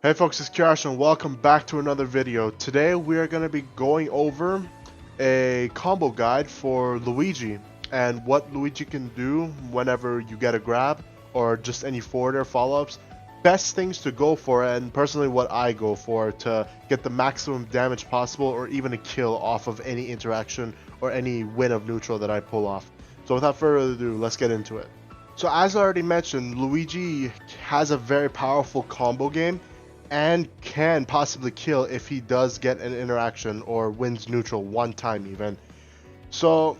Hey folks, it's Kiyarash and welcome back to another video. Today we are going to be going over a combo guide for Luigi and what Luigi can do whenever you get a grab or just any forward air follow-ups. Best things to go for, and personally what I go for to get the maximum damage possible or even a kill off of any interaction or any win of neutral that I pull off. So without further ado, let's get into it. So as I already mentioned, Luigi has a very powerful combo game and can possibly kill if he does get an interaction or wins neutral one time even. So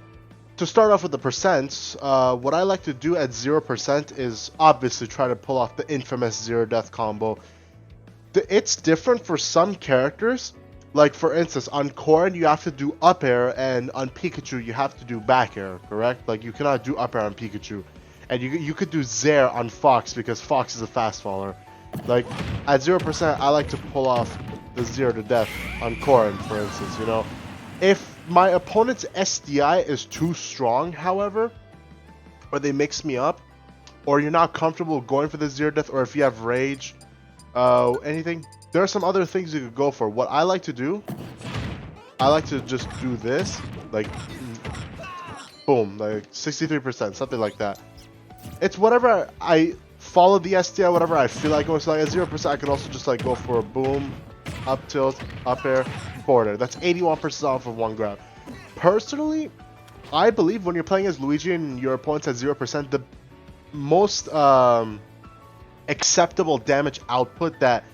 to start off with the percents, what I like to do at 0% is obviously try to pull off the infamous zero death combo. It's different for some characters. Like for instance, on Corrin you have to do up air, and on Pikachu you have to do back air, correct? Like you cannot do up air on Pikachu. And you could do Zair on Fox because Fox is a fast faller. Like at 0%, I like to pull off the 0 to death on Corrin, for instance. You know, if my opponent's SDI is too strong, however, or they mix me up, or you're not comfortable going for the 0 death, or if you have rage, anything, there are some other things you could go for. What I like to do, I like to just do this, like, boom, like 63%, something like that. It's whatever I follow the SDI, whatever I feel like going. So like at 0%, I can also just like go for a boom, up tilt, up air, forward air. That's 81% off of one grab. Personally, I believe when you're playing as Luigi and your opponent's at 0%, the most acceptable damage output that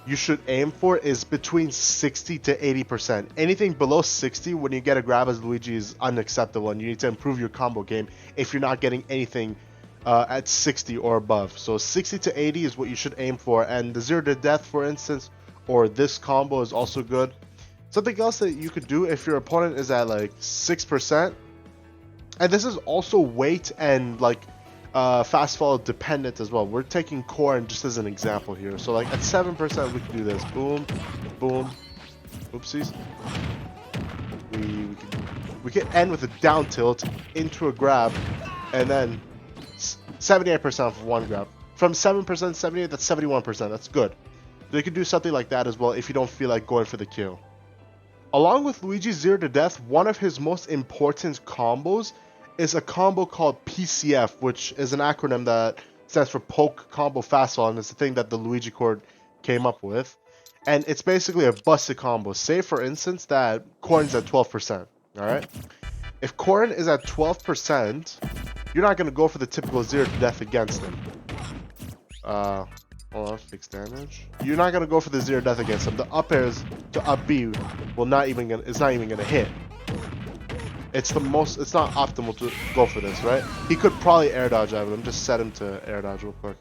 you should aim for is between 60 to 80%. Anything below 60 when you get a grab as Luigi is unacceptable, and you need to improve your combo game if you're not getting anything at 60 or above. So 60 to 80 is what you should aim for, and the 0 to death, for instance, or this combo is also good. Something else that you could do if your opponent is at like 6%, and this is also weight and like fast follow dependent as well. We're taking Corrin just as an example here. So like at 7% we can do this. Boom, boom, oopsies. We can end with a down tilt into a grab, and then 78% of one grab. From 7%, 78, that's 71%. That's good. So you can do something like that as well if you don't feel like going for the kill. Along with Luigi's 0 to death, one of his most important combos is a combo called PCF, which is an acronym that stands for Poke Combo Fastball, and it's the thing that the Luigi Cord came up with. And it's basically a busted combo. Say for instance that Corrin's at 12%. Alright? If Corrin is at 12%, you're not going to go for the typical 0 to death against him. Hold on, fixed damage. You're not going to go for the 0 death against him. The up airs to up B it's not even going to hit. It's not optimal to go for this, right? He could probably air dodge out of him. Just set him to air dodge real quick.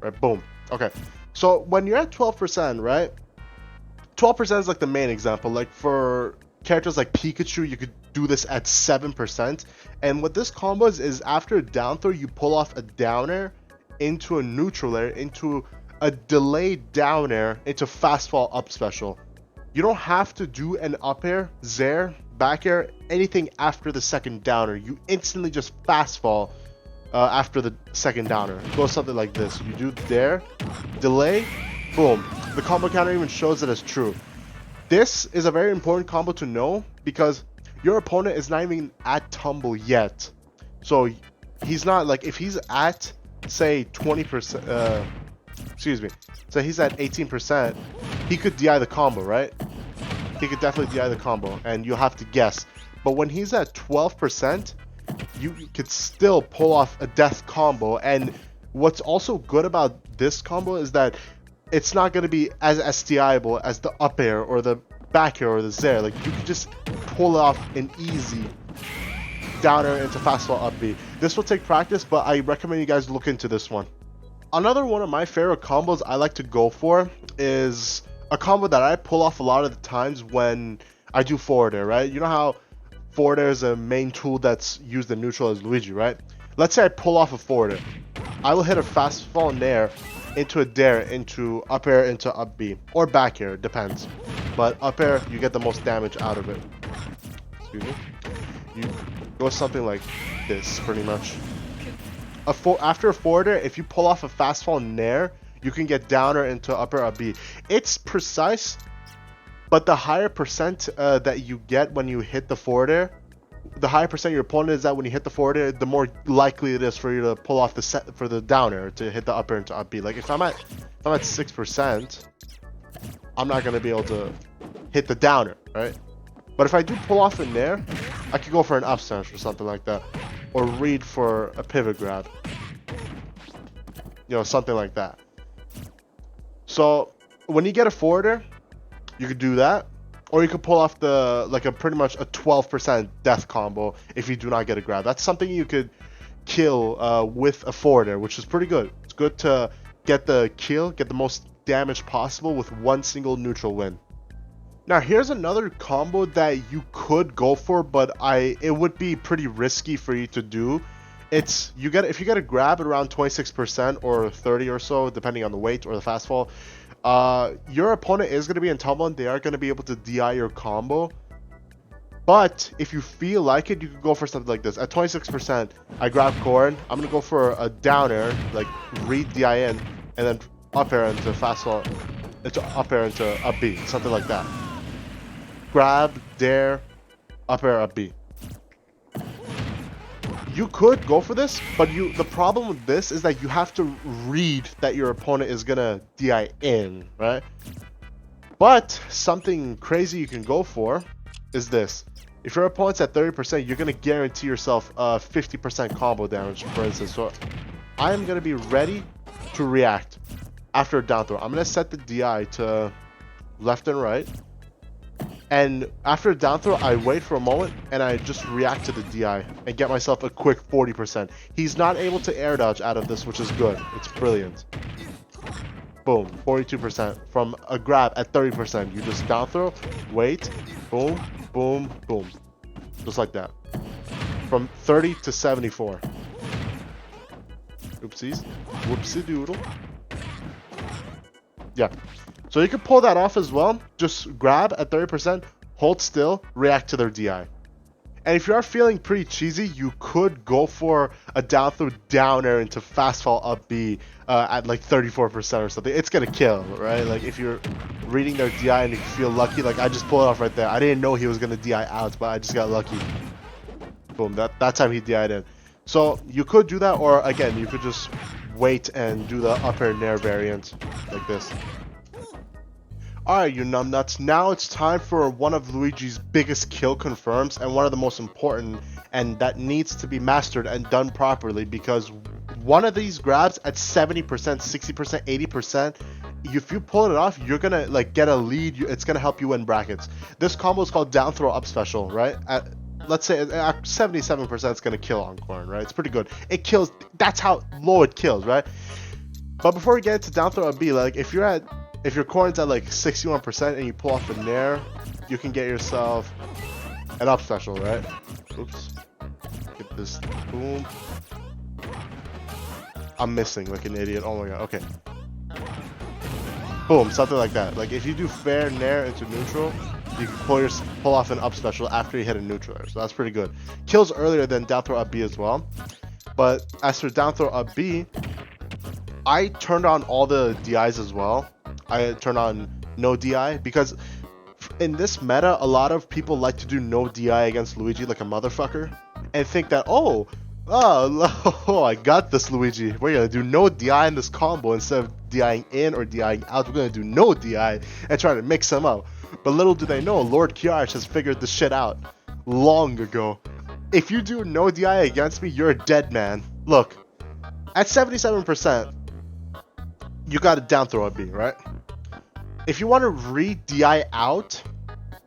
Right, boom. Okay. So when you're at 12%, right? 12% is like the main example. Like for characters like Pikachu, you could do this at 7%. And what this combo is after a down throw, you pull off a down air into a neutral air, into a delayed down air, into fast fall up special. You don't have to do an up air, Zair, back air, anything after the second downer. You instantly just fast fall after the second downer. It goes something like this. You do there, delay, boom. The combo counter even shows that it's true. This is a very important combo to know because your opponent is not even at tumble yet. So he's not like, if he's at say 20%, excuse me, so he's at 18%, he could DI the combo, right? He could definitely DI the combo and you'll have to guess. But when he's at 12%, you could still pull off a death combo. And what's also good about this combo is that it's not going to be as SDIable as the up air or the back air or the Zair. Like you can just pull off an easy down air into fast fall up B. This will take practice, but I recommend you guys look into this one. Another one of my favorite combos I like to go for is a combo that I pull off a lot of the times when I do forward air, right? You know how forward air is a main tool that's used in neutral as Luigi, right? Let's say I pull off a forward air. I will hit a fast fall nair into a dare, into up air, into up B, or back air, depends. But up air, you get the most damage out of it. Excuse me. You go something like this, pretty much. after a forward air, if you pull off a fast fall nair, you can get downer into upper up B. It's precise, but the higher percent that you get when you hit the forward air, the higher percent your opponent is that when you hit the forward air, the more likely it is for you to pull off the set for the downer to hit the upper into up B. Like if I'm at 6%, I'm not gonna be able to hit the downer, right? But if I do pull off in there, I could go for an up smash or something like that, or read for a pivot grab, you know, something like that. So when you get a forward air, you could do that, or you could pull off the pretty much a 12% death combo if you do not get a grab. That's something you could kill with a forward air, which is pretty good. It's good to get the kill, get the most damage possible with one single neutral win. Now here's another combo that you could go for, but it would be pretty risky for you to do. It's if you get a grab at around 26% or 30 or so, depending on the weight or the fast fall, your opponent is going to be in tumble and they are going to be able to DI your combo. But if you feel like it, you could go for something like this. At 26%, I grab Corn. I'm going to go for a down air, like read DI in, and then up air into fast fall, into up air into up B, something like that. Grab, dare, up air, up B. You could go for this, but the problem with this is that you have to read that your opponent is gonna DI in, right? But something crazy you can go for is this. If your opponent's at 30%, you're gonna guarantee yourself 50% combo damage, for instance. So I am gonna be ready to react after a down throw. I'm gonna set the DI to left and right. And after a down throw, I wait for a moment and I just react to the DI and get myself a quick 40%. He's not able to air dodge out of this, which is good. It's brilliant. Boom, 42% from a grab at 30%. You just down throw, wait, boom, boom, boom. Just like that. From 30 to 74. Oopsies. Whoopsie doodle. Yeah. So you can pull that off as well. Just grab at 30%, hold still, react to their DI. And if you are feeling pretty cheesy, you could go for a down throw down air into fast fall up B at like 34% or something. It's gonna kill, right? Like if you're reading their DI and you feel lucky, like I just pulled it off right there. I didn't know he was gonna DI out, but I just got lucky. Boom, that time he DI'd in. So you could do that, or again, you could just wait and do the up air nair variant like this. Alright, you numbnuts, now it's time for one of Luigi's biggest kill confirms and one of the most important, and that needs to be mastered and done properly, because one of these grabs at 70%, 60%, 80%, if you pull it off, you're gonna like get a lead. It's gonna help you win brackets. This combo is called down throw up special, right? Let's say at 77% it's gonna kill on Corn, right? It's pretty good. It kills, that's how low it kills, right? But before we get into down throw up B, like if your Corn's at like 61% and you pull off a nair, you can get yourself an up special, right? Oops. Get this. Boom. I'm missing like an idiot. Oh my god. Okay. Boom. Something like that. Like if you do fair nair into neutral, you can pull off an up special after you hit a neutral air. So that's pretty good. Kills earlier than down throw up B as well. But as for down throw up B, I turned on all the DIs as well. I turned on no DI because in this meta, a lot of people like to do no DI against Luigi like a motherfucker and think that, oh, I got this, Luigi. We're going to do no DI in this combo instead of DIing in or DIing out. We're going to do no DI and try to mix them up. But little do they know, Lord Kiyarash has figured this shit out long ago. If you do no DI against me, you're a dead man. Look, at 77%, you got a down throw at B, right? If you want to re-DI out,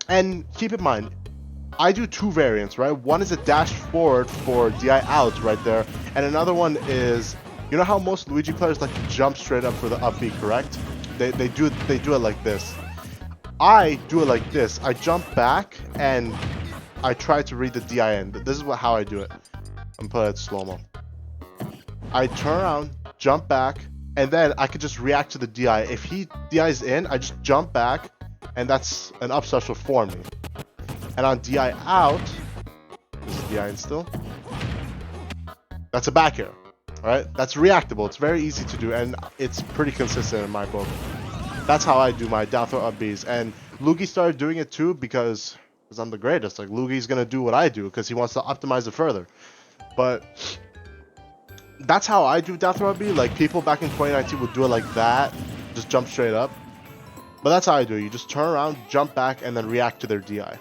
and keep in mind, I do two variants, right? One is a dash forward for DI out right there, and another one is, you know how most Luigi players like to jump straight up for the up B, correct? They do it like this. I do it like this. I jump back and I try to read the DI in. This is how I do it. I'm putting it slow-mo. I turn around, jump back, and then I could just react to the DI. If he DIs in, I just jump back, and that's an up special for me. And on DI out, this is DI in still, that's a back air. Right? That's reactable. It's very easy to do, and it's pretty consistent in my book. That's how I do my down throw up Bs. And Luigi started doing it too because I'm the greatest. Like, Luigi's gonna do what I do because he wants to optimize it further. But that's how I do down throw up B. Like, people back in 2019 would do it like that, just jump straight up. But that's how I do it. You just turn around, jump back, and then react to their DI.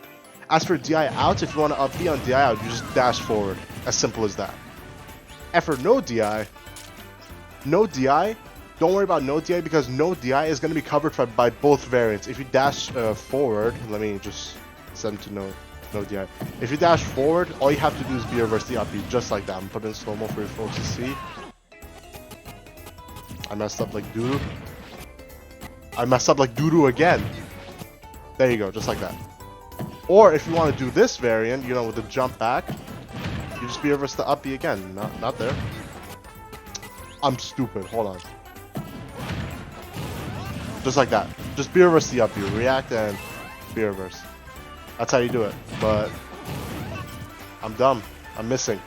As for DI out, if you want to up B on DI out, you just dash forward. As simple as that. And for no DI, don't worry about no DI because no DI is going to be covered by both variants. If you dash forward, let me just send to no DI. If you dash forward, all you have to do is B reverse the up B, just like that. I'm putting in slow-mo for you folks to see. I messed up like doo-doo. I messed up like doo-doo again. There you go, just like that. Or if you want to do this variant, you know, with the jump back, you just B reverse the up B again. Not there. I'm stupid. Hold on. Just like that. Just B reverse the up B. React and B reverse. That's how you do it. But I'm dumb. I'm missing.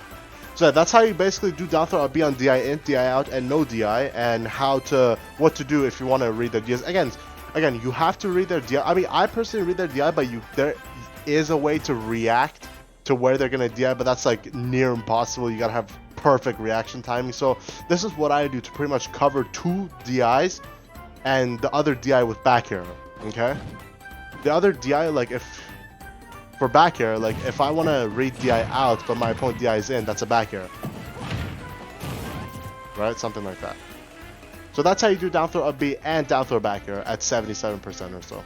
So that's how you basically do down throw up B on DI in, DI out, and no DI, and what to do if you want to read their DIs. Again, you have to read their DI. I mean, I personally read their DI, but there is a way to react to where they're gonna DI, but that's like near impossible. You gotta have perfect reaction timing. So this is what I do to pretty much cover 2 DIs and the other DI with back air. Okay, the other DI, like for back air, like if I want to read DI out but my opponent DI is in, that's a back air, right? Something like that. So that's how you do down throw up B and down throw back air at 77% or so.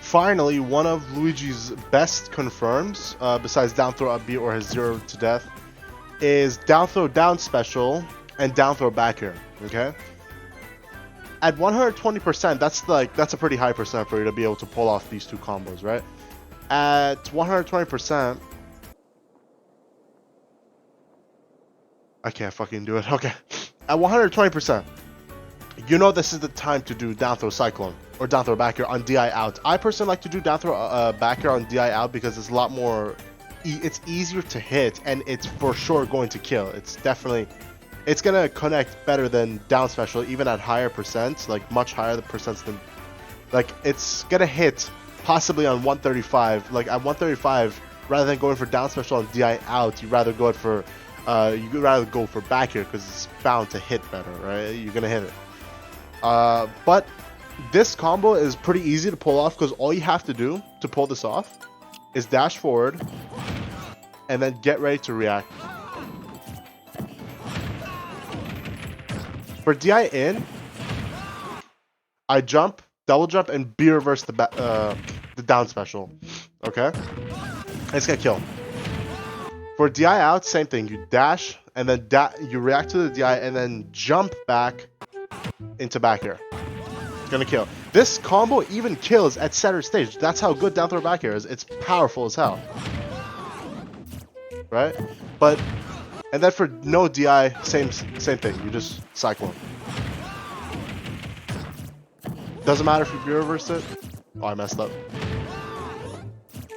Finally, one of Luigi's best confirms, besides down throw up B or his 0 to death, is down throw down special and down throw back air. Okay, at 120%, that's a pretty high percent for you to be able to pull off these 2 combos, right? At 120%, I can't fucking do it. Okay, at 120%, you know this is the time to do down throw cyclone or down throw back air on DI out. I personally like to do down throw back air on DI out because it's a lot more, it's easier to hit and it's for sure going to kill. It's gonna connect better than down special, even at higher percents, like much higher the percents than, like it's gonna hit possibly on 135. Like at 135, rather than going for down special on DI out, you'd rather go for back air because it's bound to hit better, right? You're gonna hit it. But this combo is pretty easy to pull off because all you have to do to pull this off is dash forward and then get ready to react. For DI in, I jump, double jump, and B reverse the down special. Okay? And it's gonna kill. For DI out, same thing. You dash, and then you react to the DI, and then jump back into back air. Gonna kill. This combo even kills at center stage. That's how good down throw back air is. It's powerful as hell. Right? And then for no DI, same thing. You just cyclone. Doesn't matter if you reverse it. Oh, I messed up.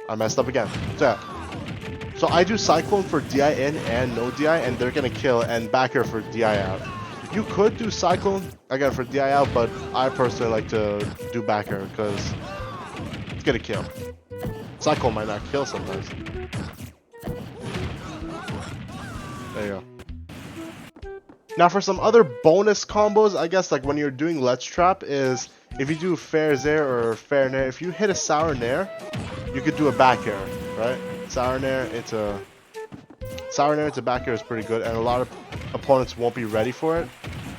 I messed up again. So yeah. So I do cyclone for DI in and no DI, and they're gonna kill, and back air for DI out. You could do cyclone again for DI out, but I personally like to do back air because it's gonna kill. Cyclone might not kill sometimes. There you go. Now for some other bonus combos, I guess, like when you're doing Let's Trap, is if you do fair Zair or fair Nair, if you hit a sour Nair, you could do a back air, right? Sour Nair into back air is pretty good, and a lot of opponents won't be ready for it.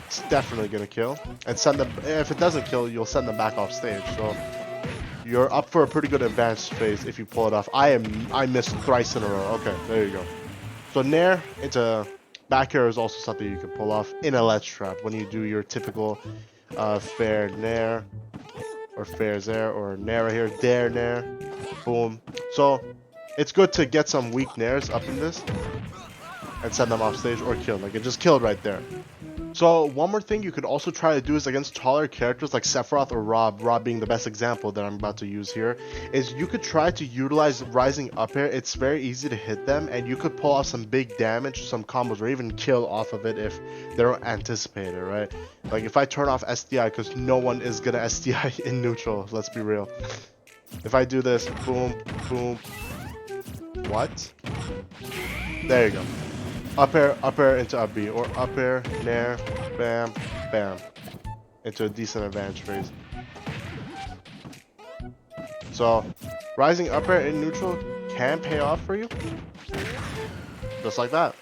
It's definitely gonna kill, and send them. If it doesn't kill, you'll send them back off stage. So you're up for a pretty good advanced phase if you pull it off. I missed thrice in a row. Okay, there you go. So Nair into back air is also something you can pull off in a Let's Trap when you do your typical fair Nair or fair Zair or Nair right here, Dare Nair, boom. So it's good to get some weak Nairs up in this and send them off stage or kill. Like it just killed right there. So one more thing you could also try to do is against taller characters like Sephiroth or Rob being the best example that I'm about to use here, is you could try to utilize rising up air. It's very easy to hit them, and you could pull off some big damage, some combos, or even kill off of it if they don't anticipate it, right? Like if I turn off SDI, because no one is gonna SDI in neutral, let's be real. If I do this, boom, boom, what? There you go. Up air into up B, or up air, nair, bam, bam, into a decent advantage phase. So, rising up air in neutral can pay off for you, just like that.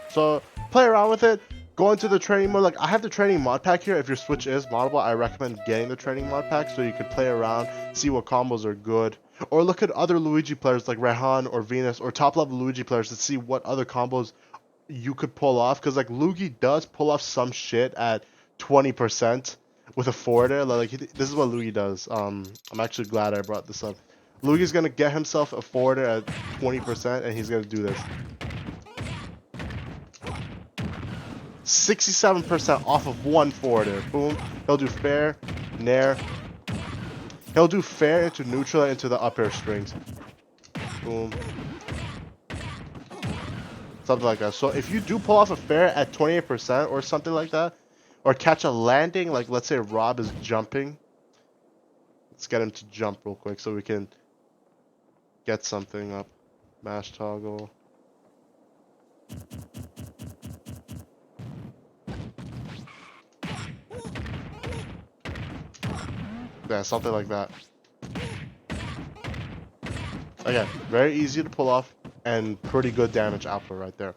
So, play around with it. Go into the training mode. Like I have the training mod pack here. If your Switch is moddable, I recommend getting the training mod pack so you could play around, see what combos are good, or look at other Luigi players like Rehan or Venus or top level Luigi players to see what other combos you could pull off, because like Luigi does pull off some shit at 20% with a forward air. Like this is what Luigi does. I'm actually glad I brought this up. Luigi's gonna get himself a forward air at 20%, and he's gonna do this. 67% off of one forward air. Boom. He'll do fair, nair. He'll do fair into neutral into the up air strings. Boom. Something like that. So if you do pull off a fair at 28% or something like that, or catch a landing, like let's say Rob is jumping. Let's get him to jump real quick so we can get something up. Mash toggle. Yeah, something like that. Again, very easy to pull off and pretty good damage output right there.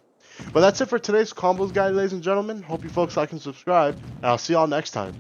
But that's it for today's combos guide, ladies and gentlemen. Hope you folks like and subscribe, and I'll see y'all next time.